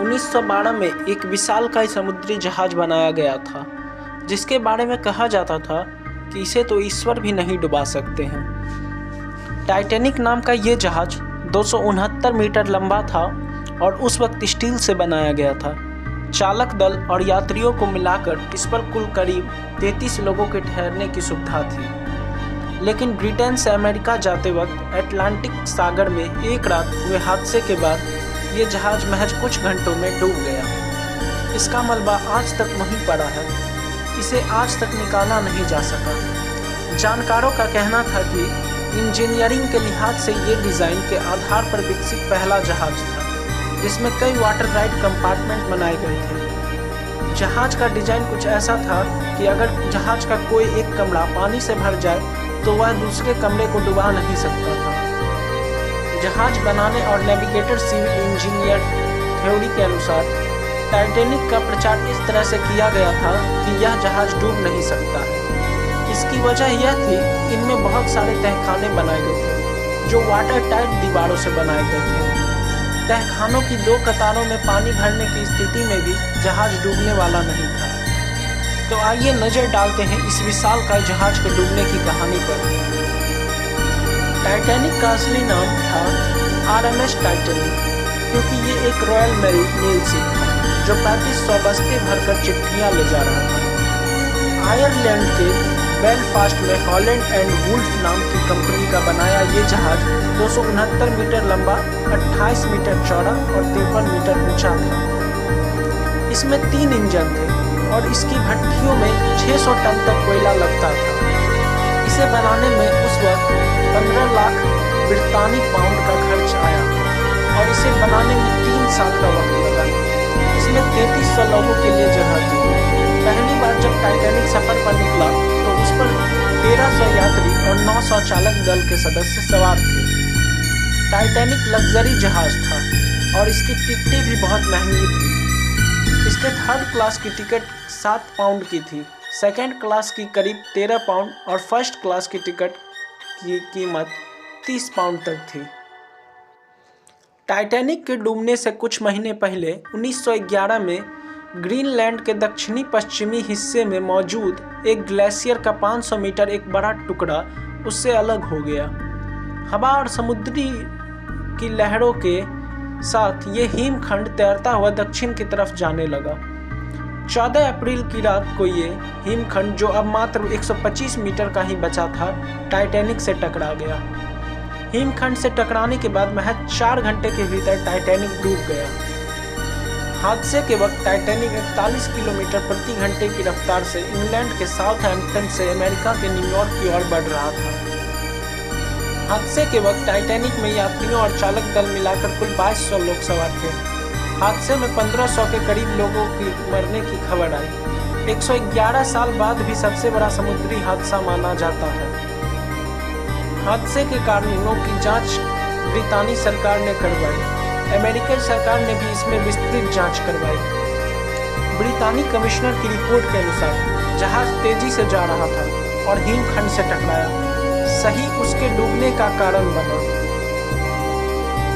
1912 में एक विशालकाय समुद्री जहाज बनाया गया था, जिसके बारे में कहा जाता था कि इसे तो ईश्वर भी नहीं डुबा सकते हैं। टाइटैनिक नाम का ये जहाज 269 मीटर लंबा था और उस वक्त स्टील से बनाया गया था। चालक दल और यात्रियों को मिलाकर इस पर कुल करीब 33 लोगों के ठहरने की सुविधा थी। लेकिन ब्रिटेन से अमेरिका जाते वक्त अटलांटिक सागर में एक रात हुए हादसे के बाद ये जहाज महज कुछ घंटों में डूब गया। इसका मलबा आज तक वहीं पड़ा है। इसे आज तक निकाला नहीं जा सका। जानकारों का कहना था कि इंजीनियरिंग के लिहाज से ये डिज़ाइन के आधार पर विकसित पहला जहाज था, जिसमें कई वाटर राइड कंपार्टमेंट बनाए गए थे। जहाज का डिज़ाइन कुछ ऐसा था कि अगर जहाज का कोई एक कमरा पानी से भर जाए तो वह दूसरे कमरे को डुबा नहीं सकता था। जहाज बनाने और नेविगेटर सिविल इंजीनियर थ्योरी के अनुसार टाइटैनिक का प्रचार इस तरह से किया गया था कि यह जहाज डूब नहीं सकता है। इसकी वजह यह थी कि इनमें बहुत सारे तहखाने बनाए गए थे, जो वाटर टाइट दीवारों से बनाए गए थे। तहखानों की 2 कतारों में पानी भरने की स्थिति में भी जहाज डूबने वाला नहीं था। तो आइए नज़र डालते हैं इस विशालकाय जहाज के डूबने की कहानी पर। टाइटैनिक का असली नाम था RMS टाइटैनिक, क्योंकि ये एक रॉयल मेल शिप था जो 3500 बस्ते भरकर चिट्ठियाँ ले जा रहा था। आयरलैंड के बेलफास्ट में हॉलैंड एंड वुल्फ नाम की कंपनी का बनाया ये जहाज 269 मीटर लंबा, 28 मीटर चौड़ा और 53 मीटर ऊंचा था। इसमें 3 इंजन थे और इसकी भट्टियों में 600 टन तक कोयला लगता था। इसे बनाने में उस वक्त 15 लाख ब्रितानी पाउंड का खर्च आया और इसे बनाने में 3 साल का वक्त लगा। इसमें 3300 लोगों के लिए जगह थी। पहली बार जब टाइटैनिक सफर पर निकला तो उस पर 1300 यात्री और 900 चालक दल के सदस्य सवार थे। टाइटैनिक लग्जरी जहाज था और इसकी टिकटें भी बहुत महंगी थी। इसके 3rd क्लास की टिकट 7 पाउंड की थी, 2nd क्लास की करीब 13 पाउंड और 1st क्लास की टिकट की कीमत 30 पाउंड तक थी। टाइटैनिक के डूबने से कुछ महीने पहले 1911 में ग्रीनलैंड के दक्षिणी पश्चिमी हिस्से में मौजूद एक ग्लेशियर का 500 मीटर एक बड़ा टुकड़ा उससे अलग हो गया। हवा और समुद्री की लहरों के साथ ये हिमखंड तैरता हुआ दक्षिण की तरफ जाने लगा। 14 अप्रैल की रात को ये हिमखंड, जो अब मात्र 125 मीटर का ही बचा था, टाइटैनिक से टकरा गया। हिमखंड से टकराने के बाद महज 4 घंटे के भीतर टाइटैनिक डूब गया। हादसे के वक्त टाइटैनिक 41 किलोमीटर प्रति घंटे की रफ्तार से इंग्लैंड के साउथहैम्पटन से अमेरिका के न्यूयॉर्क की ओर बढ़ रहा था। हादसे के वक्त टाइटैनिक में यात्रियों और चालक दल मिलाकर कुल 2200 लोग सवार थे। हादसे में 1500 के करीब लोगों की मरने की खबर आई। 111 साल बाद भी सबसे बड़ा समुद्री हादसा माना जाता है। हादसे के कारणों की जांच ब्रितानी सरकार ने करवाई। अमेरिकी सरकार ने भी इसमें विस्तृत जांच करवाई। ब्रितानी कमिश्नर की रिपोर्ट के अनुसार जहाज तेजी से जा रहा था और हिमखंड से टकराया, सही उसके डूबने का कारण बना।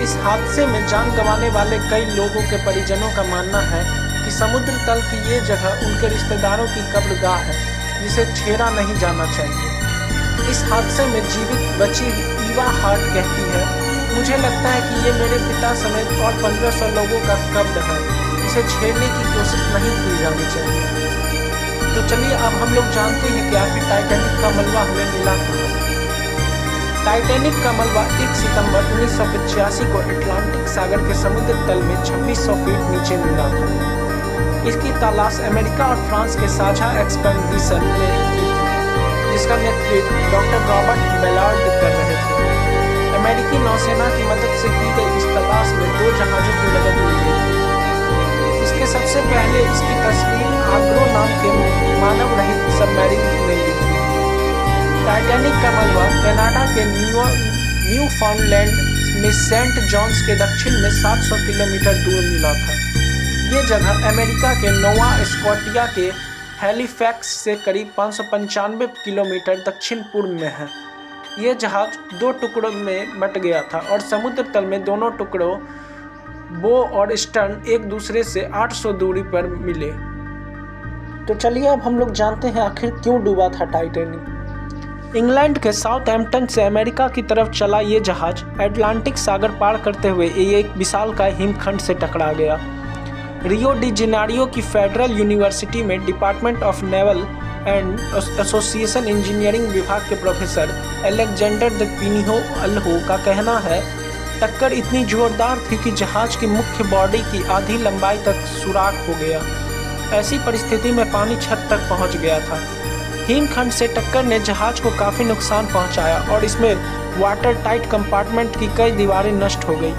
इस हादसे में जान गंवाने वाले कई लोगों के परिजनों का मानना है कि समुद्र तल की ये जगह उनके रिश्तेदारों की कब्रगाह है, जिसे छेड़ा नहीं जाना चाहिए। इस हादसे में जीवित बची ईवा हार्ट कहती है, मुझे लगता है कि ये मेरे पिता समेत और 1500 लोगों का कब्र है। इसे छेड़ने की कोशिश नहीं की जानी चाहिए। तो चलिए अब हम लोग जानते हैं कि आखिर टाइटैनिक का मलबा हमें मिला कहाँ। टाइटैनिक का मलबा 1 सितंबर 1985 को अटलांटिक सागर के समुद्र तल में 2600 फीट नीचे मिला था। इसकी तलाश अमेरिका और फ्रांस के साझा एक्सपेडिशन ने की थी, जिसका नेतृत्व डॉक्टर रॉबर्ट बेलार्ड कर रहे थे। अमेरिकी नौसेना की मदद से की गई इस तलाश में 2 जहाज़ों की मदद ली गई थी। इसके सबसे पहले इसकी तस्वीर आग्रो नाम के मानव रहित सबमरीन ने ली थी। टाइटैनिक का मलबा कनाडा के न्यूफाउंडलैंड में सेंट जॉन्स के दक्षिण में 700 किलोमीटर दूर मिला था। ये जगह अमेरिका के नोवा स्कॉटिया के हैलिफैक्स से करीब 595 किलोमीटर दक्षिण पूर्व में है। ये जहाज 2 टुकड़ों में बट गया था और समुद्र तल में दोनों टुकड़ों बो और स्टर्न एक दूसरे से 800 दूरी पर मिले। तो चलिए अब हम लोग जानते हैं आखिर क्यों डूबा था टाइटैनिक। इंग्लैंड के साउथहैम्पटन से अमेरिका की तरफ चला ये जहाज अटलांटिक सागर पार करते हुए एक विशालकाय हिमखंड से टकरा गया। रियो डी जेनेरियो की फेडरल यूनिवर्सिटी में department of naval and association engineering विभाग के प्रोफेसर एलेक्जेंडर द पिनिहो अल्हो का कहना है, टक्कर इतनी जोरदार थी कि जहाज की मुख्य बॉडी की आधी लंबाई तक सुराख हो गया। ऐसी परिस्थिति में पानी छत तक पहुंच गया था। हिमखंड से टक्कर ने जहाज को काफ़ी नुकसान पहुंचाया और इसमें वाटर टाइट कंपार्टमेंट की कई दीवारें नष्ट हो गई,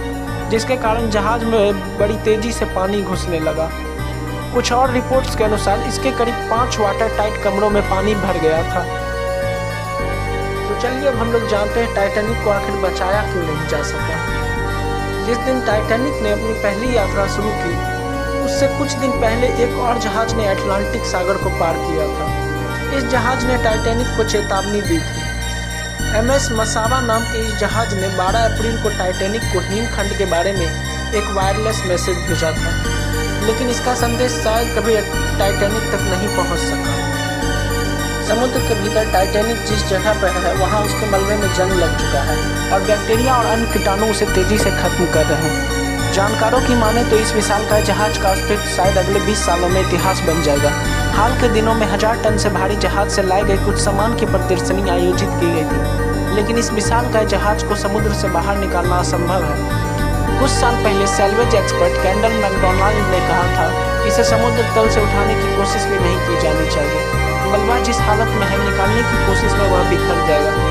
जिसके कारण जहाज में बड़ी तेज़ी से पानी घुसने लगा। कुछ और रिपोर्ट्स के अनुसार इसके करीब 5 वाटर टाइट कमरों में पानी भर गया था। तो चलिए अब हम लोग जानते हैं टाइटैनिक को आखिर बचाया क्यों नहीं जा सका। जिस दिन टाइटैनिक ने अपनी पहली यात्रा शुरू की, उससे कुछ दिन पहले एक और जहाज ने अटलांटिक सागर को पार किया था। इस जहाज ने टाइटैनिक को चेतावनी दी थी। MS मसावा नाम के इस जहाज ने 12 अप्रैल को टाइटैनिक को हिमखंड के बारे में एक वायरलेस मैसेज भेजा था, लेकिन इसका संदेश शायद कभी टाइटैनिक तक नहीं पहुंच सका। समुद्र के भीतर टाइटैनिक जिस जगह पर है वहां उसके मलबे में जंग लग चुका है और बैक्टीरिया और अन्य कीटाणु उसे तेजी से खत्म कर रहे हैं। जानकारों की माने तो इस विशालकाय जहाज का अस्तित्व शायद अगले 20 सालों में इतिहास बन जाएगा। हाल के दिनों में 1000 टन से भारी जहाज से लाए गए कुछ सामान की प्रदर्शनी आयोजित की गई थी, लेकिन इस विशालकाय जहाज को समुद्र से बाहर निकालना असंभव है। कुछ साल पहले सैल्वेज एक्सपर्ट कैंडल मैकडोनाल्ड ने कहा था कि इसे समुद्र तल से उठाने की कोशिश भी नहीं की जानी चाहिए। मलबा जिस हालत में है, निकालने की कोशिश में वह बिखर जाएगा।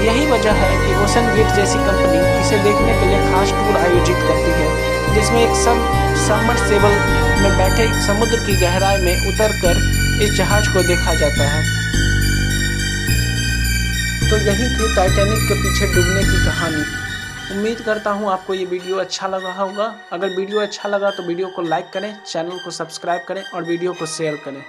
यही वजह है कि ओशन गेट जैसी कंपनी इसे देखने के लिए खास टूर आयोजित करती है, जिसमें एक सबमर्सिबल में बैठे समुद्र की गहराई में उतरकर इस जहाज को देखा जाता है। तो यही थी टाइटैनिक के पीछे डूबने की कहानी। उम्मीद करता हूँ आपको ये वीडियो अच्छा लगा होगा। अगर वीडियो अच्छा लगा तो वीडियो को लाइक करें, चैनल को सब्सक्राइब करें और वीडियो को शेयर करें।